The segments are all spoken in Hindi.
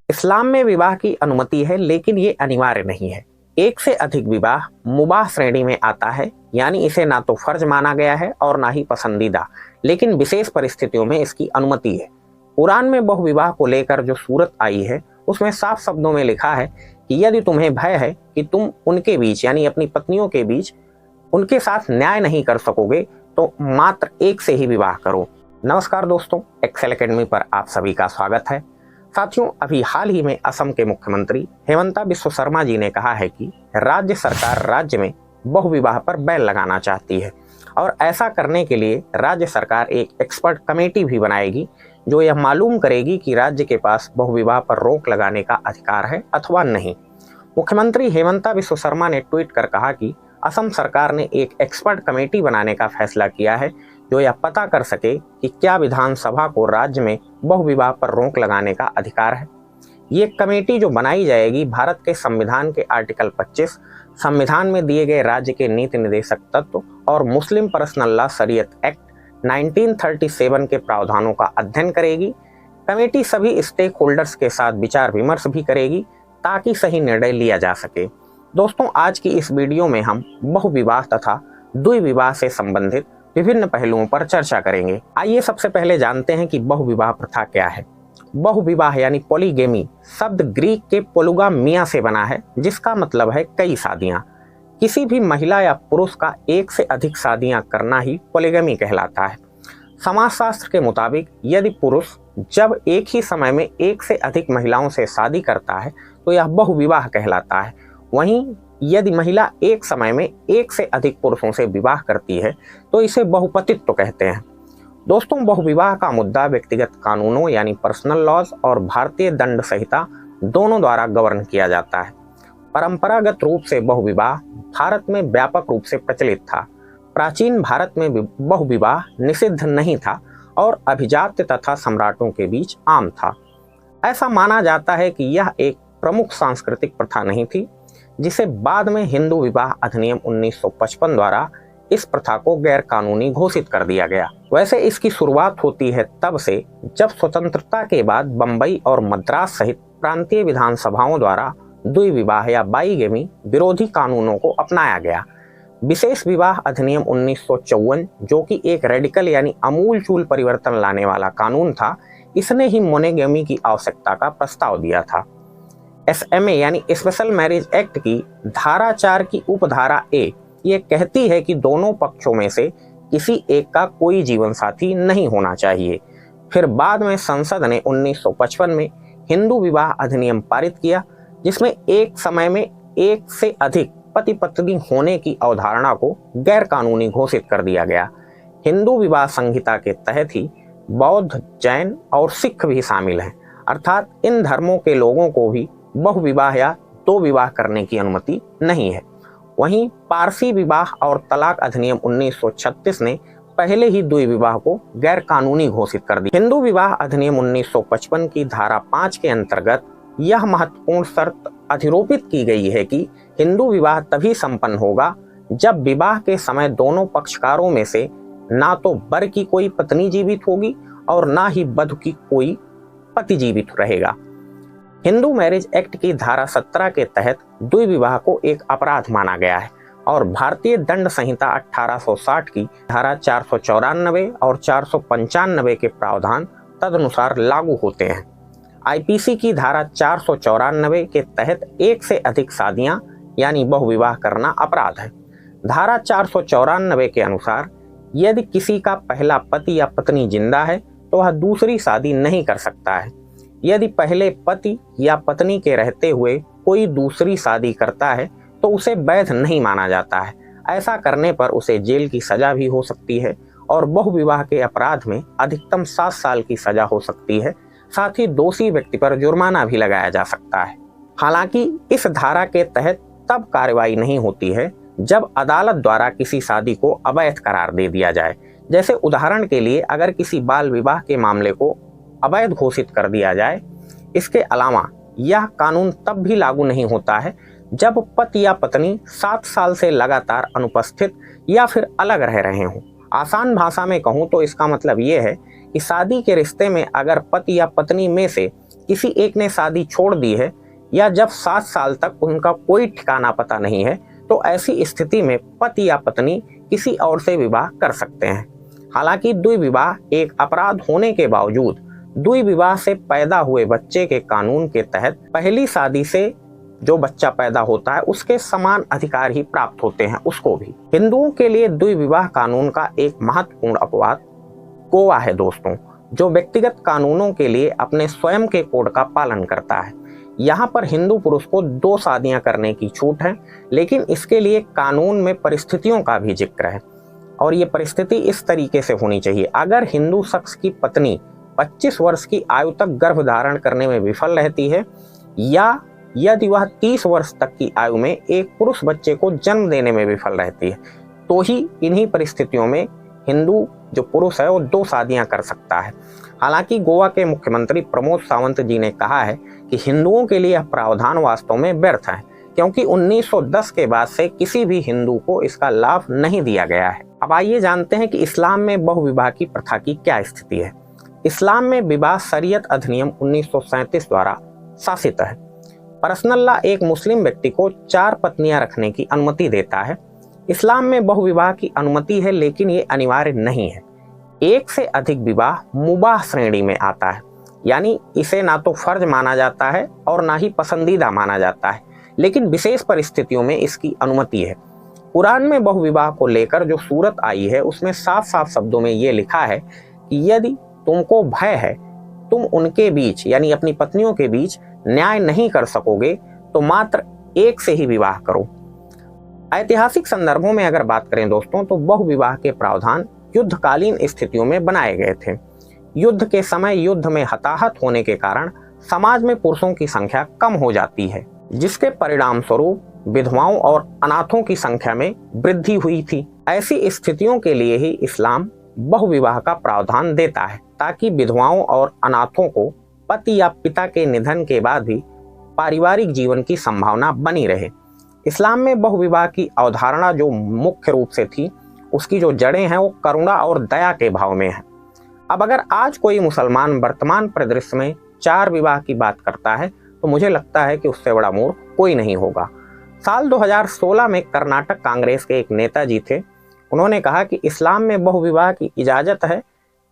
इस्लाम में विवाह की अनुमति है, लेकिन ये अनिवार्य नहीं है। एक से अधिक विवाह मुबाह श्रेणी में आता है, यानी इसे ना तो फर्ज माना गया है और ना ही पसंदीदा, लेकिन विशेष परिस्थितियों में इसकी अनुमति है। कुरान में बहुविवाह को लेकर जो सूरत आई है उसमें साफ शब्दों में लिखा है कि यदि तुम्हें भय है कि तुम उनके बीच यानी अपनी पत्नियों के बीच उनके साथ न्याय नहीं कर सकोगे तो मात्र एक से ही विवाह करो। नमस्कार दोस्तों, एक्सेल एकेडमी पर आप सभी का स्वागत है। साथियों, अभी हाल ही में असम के मुख्यमंत्री हेमंता बिस्वा शर्मा जी ने कहा है कि राज्य सरकार राज्य में बहुविवाह पर बैन लगाना चाहती है और ऐसा करने के लिए राज्य सरकार एक एक्सपर्ट कमेटी भी बनाएगी जो यह मालूम करेगी कि राज्य के पास बहुविवाह पर रोक लगाने का अधिकार है अथवा नहीं। मुख्यमंत्री हेमंता बिस्वा शर्मा ने ट्वीट कर कहा कि असम सरकार ने एक एक्सपर्ट कमेटी बनाने का फैसला किया है जो यह पता कर सके कि क्या विधानसभा को राज्य में बहुविवाह पर रोक लगाने का अधिकार है। ये कमेटी जो बनाई जाएगी भारत के संविधान के आर्टिकल 25, संविधान में दिए गए राज्य के नीति निर्देशक तत्व और मुस्लिम पर्सनल लॉ शरीयत एक्ट 1937 के प्रावधानों का अध्ययन करेगी। कमेटी सभी स्टेक होल्डर्स के साथ विचार विमर्श भी करेगी ताकि सही निर्णय लिया जा सके। दोस्तों, आज की इस वीडियो में हम बहुविवाह तथा द्विविवाह से संबंधित विभिन्न पहलुओं पर चर्चा करेंगे। आइए सबसे पहले जानते हैं कि बहुविवाह प्रथा क्या है। बहुविवाह यानी पॉलीगेमी शब्द ग्रीक के पोलुगामिया से बना है, जिसका मतलब है कई शादियां। किसी भी महिला या पुरुष का एक से अधिक शादियां करना ही पॉलीगेमी कहलाता है। समाजशास्त्र के मुताबिक यदि पुरुष जब एक ही समय में एक से अधिक महिलाओं से शादी करता है तो यह बहुविवाह कहलाता है। वहीं यदि महिला एक समय में एक से अधिक पुरुषों से विवाह करती है तो इसे बहुपतित्व कहते हैं। दोस्तों, बहुविवाह का मुद्दा व्यक्तिगत कानूनों यानी पर्सनल लॉज और भारतीय दंड संहिता दोनों द्वारा गवर्न किया जाता है। परंपरागत रूप से बहुविवाह भारत में व्यापक रूप से प्रचलित था। प्राचीन भारत में बहुविवाह निषिद्ध नहीं था और अभिजात्य तथा सम्राटों के बीच आम था। ऐसा माना जाता है कि यह एक प्रमुख सांस्कृतिक प्रथा नहीं थी, जिसे बाद में हिंदू विवाह अधिनियम 1955 द्वारा इस प्रथा को गैर कानूनी घोषित कर दिया गया। वैसे इसकी शुरुआत होती है तब से जब स्वतंत्रता के बाद बंबई और मद्रास सहित प्रांतीय विधानसभाओं द्वारा द्विविवाह या बाईगेमी विरोधी कानूनों को अपनाया गया। विशेष विवाह अधिनियम 1954, जो कि एक रेडिकल यानी अमूलचूल परिवर्तन लाने वाला कानून था, इसने ही मोनोगेमी की आवश्यकता का प्रस्ताव दिया था। SMA यानी स्पेशल मैरिज एक्ट की धारा 4 की उपधारा A ये कहती है कि दोनों पक्षों में से किसी एक का कोई जीवन साथी नहीं होना चाहिए। फिर बाद में संसद ने 1955 में हिंदू विवाह अधिनियम पारित किया, जिसमें एक समय में एक से अधिक पति पत्नी होने की अवधारणा को गैर कानूनी घोषित कर दिया गया। हिंदू विवाह संहिता के तहत ही बौद्ध, जैन और सिख भी शामिल हैं, अर्थात इन धर्मों के लोगों को भी बहुविवाह या दो विवाह करने की अनुमति नहीं है। वहीं पारसी विवाह और तलाक अधिनियम 1936 ने पहले ही द्विविवाह को गैर कानूनी घोषित कर दिया। हिंदू विवाह अधिनियम 1955 की धारा 5 के अंतर्गत यह महत्वपूर्ण शर्त अधिरोपित की गई है कि हिंदू विवाह तभी संपन्न होगा जब विवाह के समय दोनों पक्षकारों में से ना तो वर की कोई पत्नी जीवित होगी और ना ही वधू की कोई पति जीवित रहेगा। हिंदू मैरिज एक्ट की धारा 17 के तहत द्विविवाह को एक अपराध माना गया है और भारतीय दंड संहिता 1860 की धारा 494 और 495 के प्रावधान तदनुसार लागू होते हैं। IPC की धारा 494 के तहत एक से अधिक शादियां यानी बहुविवाह करना अपराध है। धारा 494 के अनुसार यदि किसी का पहला पति या पत्नी जिंदा है तो वह दूसरी शादी नहीं कर सकता है। यदि पहले पति या पत्नी के रहते हुए कोई दूसरी शादी करता है तो उसे वैध नहीं माना जाता है। ऐसा करने पर उसे जेल की सजा भी हो सकती है और बहुविवाह के अपराध में अधिकतम 7 साल की सजा हो सकती है। साथ ही दोषी व्यक्ति पर जुर्माना भी लगाया जा सकता है। हालांकि इस धारा के तहत तब कार्रवाई नहीं होती है जब अदालत द्वारा किसी शादी को अवैध करार दे दिया जाए। जैसे उदाहरण के लिए अगर किसी बाल विवाह के मामले को अवैध घोषित कर दिया जाए। इसके अलावा यह कानून तब भी लागू नहीं होता है जब पति या पत्नी 7 साल से लगातार अनुपस्थित या फिर अलग रह रहे हों। आसान भाषा में कहूँ तो इसका मतलब ये है कि शादी के रिश्ते में अगर पति या पत्नी में से किसी एक ने शादी छोड़ दी है या जब 7 साल तक उनका कोई ठिकाना पता नहीं है, तो ऐसी स्थिति में पति या पत्नी किसी और से विवाह कर सकते हैं। हालांकि द्वि विवाह एक अपराध होने के बावजूद द्वि विवाह से पैदा हुए बच्चे के कानून के तहत पहली शादी से जो बच्चा पैदा होता है उसके समान अधिकार ही प्राप्त होते हैं उसको भी। हिंदुओं के लिए द्वि विवाह कानून का एक महत्वपूर्ण अपवाद गोवा है दोस्तों, जो व्यक्तिगत कानूनों के लिए अपने स्वयं के कोड का पालन करता है। यहाँ पर हिंदू पुरुष को 2 शादियां करने की छूट है, लेकिन इसके लिए कानून में परिस्थितियों का भी जिक्र है और ये परिस्थिति इस तरीके से होनी चाहिए। अगर हिंदू शख्स की पत्नी 25 वर्ष की आयु तक गर्भ धारण करने में विफल रहती है या यदि वह 30 वर्ष तक की आयु में एक पुरुष बच्चे को जन्म देने में विफल रहती है, तो ही इन्हीं परिस्थितियों में हिंदू जो पुरुष है वो 2 शादियां कर सकता है। हालांकि गोवा के मुख्यमंत्री प्रमोद सावंत जी ने कहा है कि हिंदुओं के लिए यह प्रावधान वास्तव में व्यर्थ है, क्योंकि 1910 के बाद से किसी भी हिंदू को इसका लाभ नहीं दिया गया है। अब आइए जानते हैं कि इस्लाम में बहुविवाह की प्रथा की क्या स्थिति है। इस्लाम में विवाह शरीयत अधिनियम 1937 द्वारा शासित है। पर्सनल लॉ एक मुस्लिम व्यक्ति को 4 पत्नियां रखने की अनुमति देता है। इस्लाम में बहुविवाह की अनुमति है, लेकिन ये अनिवार्य नहीं है। एक से अधिक विवाह मुबाह श्रेणी में आता है, यानी इसे ना तो फर्ज माना जाता है और ना ही पसंदीदा माना जाता है, लेकिन विशेष परिस्थितियों में इसकी अनुमति है। कुरान में बहुविवाह को लेकर जो सूरत आई है उसमें साफ साफ शब्दों में ये लिखा है कि यदि तुमको भय है, तुम उनके बीच यानी अपनी पत्नियों के बीच न्याय नहीं कर सकोगे, तो मात्र एक से ही विवाह करो। ऐतिहासिक संदर्भों में अगर बात करें दोस्तों, तो बहुविवाह के प्रावधान युद्धकालीन स्थितियों में बनाए गए थे। युद्ध के समय युद्ध में हताहत होने के कारण समाज में पुरुषों की संख्या कम हो जाती है, जिसके परिणाम स्वरूप विधवाओं और अनाथों की संख्या में वृद्धि हुई थी। ऐसी स्थितियों के लिए ही इस्लाम बहुविवाह का प्रावधान देता है, ताकि विधवाओं और अनाथों को पति या पिता के निधन के बाद भी पारिवारिक जीवन की संभावना बनी रहे। इस्लाम में बहुविवाह की अवधारणा जो मुख्य रूप से थी, उसकी जो जड़ें हैं वो करुणा और दया के भाव में है। अब अगर आज कोई मुसलमान वर्तमान परिदृश्य में 4 विवाह की बात करता है, तो मुझे लगता है कि उससे बड़ा मूर्ख कोई नहीं होगा। साल 2016 में कर्नाटक कांग्रेस के एक नेताजी थे, उन्होंने कहा कि इस्लाम में बहुविवाह की इजाज़त है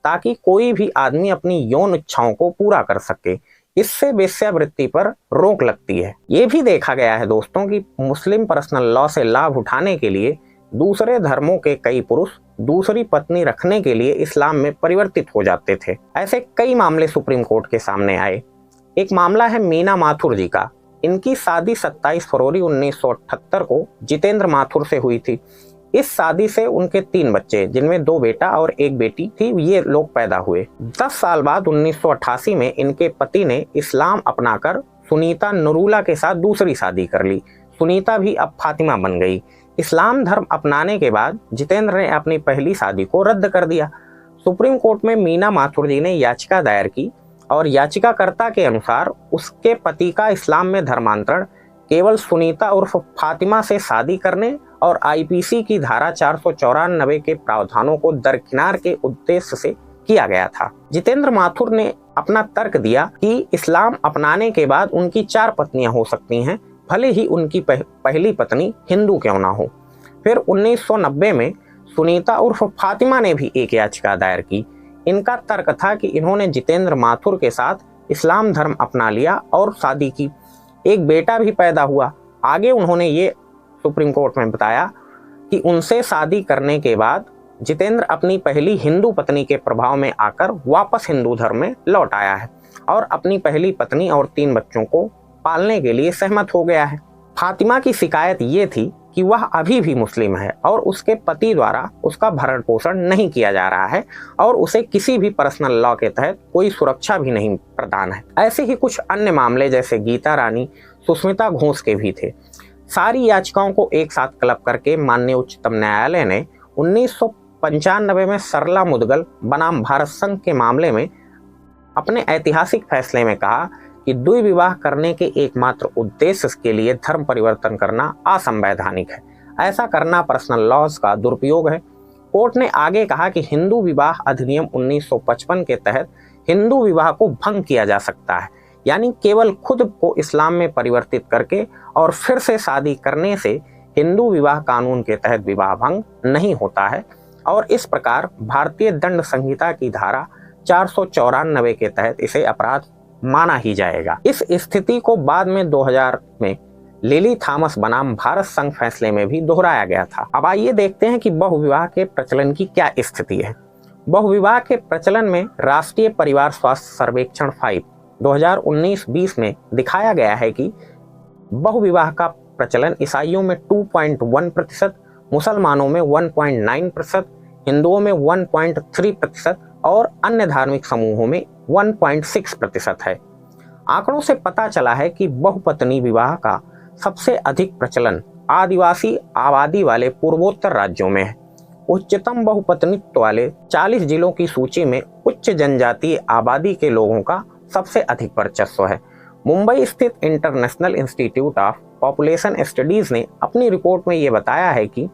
ताकि कोई भी आदमी अपनी यौन इच्छाओं को पूरा कर सके। इससे वेश्यावृत्ति पर रोक लगती है। ये भी देखा गया है दोस्तों कि मुस्लिम पर्सनल लॉ से लाभ उठाने के लिए दूसरे धर्मों के कई पुरुष दूसरी पत्नी रखने के लिए इस्लाम में परिवर्तित हो जाते थे। ऐसे कई मामले सुप्रीम कोर्ट के सामने आए। एक मामला है मीना माथुर जी का। इनकी शादी 27 फरवरी 1978 को जितेंद्र माथुर से हुई थी। इस शादी से उनके 3 बच्चे, जिनमें 2 बेटा और 1 बेटी थी, ये लोग पैदा हुए। 10 साल बाद 1988 में इनके पति ने इस्लाम अपनाकर सुनीता नरूला के साथ दूसरी शादी कर ली। सुनीता भी अब फातिमा बन गई। इस्लाम धर्म अपनाने के बाद जितेंद्र ने अपनी पहली शादी को रद्द कर दिया। सुप्रीम कोर्ट में मीना माथुर जी ने याचिका दायर की और याचिकाकर्ता के अनुसार उसके पति का इस्लाम में धर्मांतरण केवल सुनीता उर्फ फातिमा से शादी करने और आईपीसी की धारा 494 के प्रावधानों को दरकिनार के उद्देश्य से किया गया था। जितेंद्र माथुर ने अपना तर्क दिया कि इस्लाम अपनाने के बाद उनकी 4 पत्नियां हो सकती हैं, भले ही उनकी पहली पत्नी हिंदू क्यों ना हो। फिर 1990 में सुनीता उर्फ फातिमा ने भी एक याचिका दायर की। इनका तर्क था कि इन्होंने जितेंद्र माथुर के साथ इस्लाम धर्म अपना लिया और शादी की, एक बेटा भी पैदा हुआ। आगे उन्होंने ये सुप्रीम कोर्ट में बताया कि उनसे शादी करने के बाद जितेंद्र अपनी पहली हिंदू पत्नी के प्रभाव में आकर वापस हिंदू धर्म में लौट आया है और अपनी पहली पत्नी और 3 बच्चों को पालने के लिए सहमत हो गया है। फातिमा की शिकायत ये थी कि वह अभी भी मुस्लिम है और उसके पति द्वारा उसका भरण पोषण नहीं किया जा रहा है और उसे किसी भी पर्सनल लॉ के तहत कोई सुरक्षा भी नहीं प्रदान है। ऐसे ही कुछ अन्य मामले जैसे गीता रानी, सुष्मिता घोष के भी थे। सारी याचिकाओं को एक साथ क्लब करके माननीय उच्चतम न्यायालय ने 1995 में सरला मुदगल बनाम भारत संघ के मामले में अपने ऐतिहासिक फैसले में कहा कि द्वि विवाह करने के एकमात्र उद्देश्य के लिए धर्म परिवर्तन करना असंवैधानिक है। ऐसा करना पर्सनल लॉज का दुरुपयोग है। कोर्ट ने आगे कहा कि हिंदू विवाह अधिनियम 1955 के तहत हिंदू विवाह को भंग किया जा सकता है। यानी केवल खुद को इस्लाम में परिवर्तित करके और फिर से शादी करने से हिंदू विवाह कानून के तहत विवाह भंग नहीं होता है और इस प्रकार भारतीय दंड संहिता की धारा 494 के तहत इसे अपराध माना ही जाएगा। इस स्थिति को बाद में 2000 में लिली थॉमस बनाम भारत संघ फैसले में भी दोहराया गया था। अब आइए देखते हैं कि बहुविवाह के प्रचलन की क्या स्थिति है। बहुविवाह के प्रचलन में राष्ट्रीय परिवार स्वास्थ्य सर्वेक्षण 5 2019-20 में दिखाया गया है कि बहुविवाह का प्रचलन ईसाइयों में 2.1%, मुसलमानों में 1.9%, हिंदुओं में 1.3% और अन्य धार्मिक समूहों में 1.6% है। आंकड़ों से पता चला है कि बहुपत्नी विवाह का सबसे अधिक प्रचलन आदिवासी आबादी वाले पूर्वोत्तर राज्यों में है। उच्चतम बहुपत्नीत्व वाले 40 जिलों की सूची में उच्च जनजातीय आबादी के लोगों का सबसे अधिक वर्चस्व है। मुंबई स्थित international institute of population studies ने अपनी रिपोर्ट में ये बताया है कि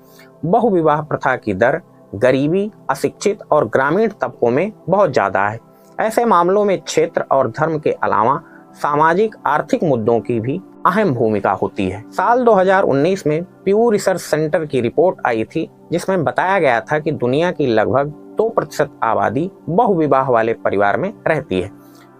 बहुविवाह प्रथा की दर गरीबी, अशिक्षित और ग्रामीण तबकों में बहुत ज़्यादा है। ऐसे मामलों में क्षेत्र और धर्म के अलावा सामाजिक आर्थिक मुद्दों की भी अहम भूमिका होती है। साल 2019 में प्यू रिसर्च सेंटर की रिपोर्ट आई थी जिसमें बताया गया था कि दुनिया की लगभग 2% आबादी बहुविवाह वाले परिवार में रहती है।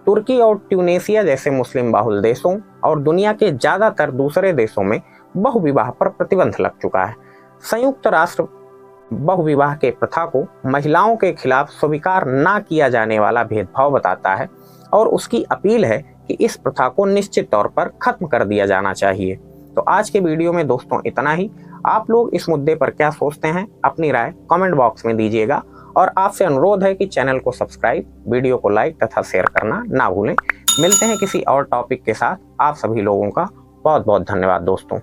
तुर्की और ट्यूनेशिया जैसे मुस्लिम बहुल देशों और दुनिया के ज़्यादातर दूसरे देशों में बहुविवाह पर प्रतिबंध लग चुका है। संयुक्त राष्ट्र बहुविवाह के प्रथा को महिलाओं के खिलाफ स्वीकार न किया जाने वाला भेदभाव बताता है और उसकी अपील है कि इस प्रथा को निश्चित तौर पर खत्म कर दिया जाना चाहिए। तो आज के वीडियो में दोस्तों इतना ही। आप लोग इस मुद्दे पर क्या सोचते हैं, अपनी राय कमेंट बॉक्स में दीजिएगा और आपसे अनुरोध है कि चैनल को सब्सक्राइब, वीडियो को लाइक तथा शेयर करना ना भूलें। मिलते हैं किसी और टॉपिक के साथ। आप सभी लोगों का बहुत बहुत धन्यवाद दोस्तों।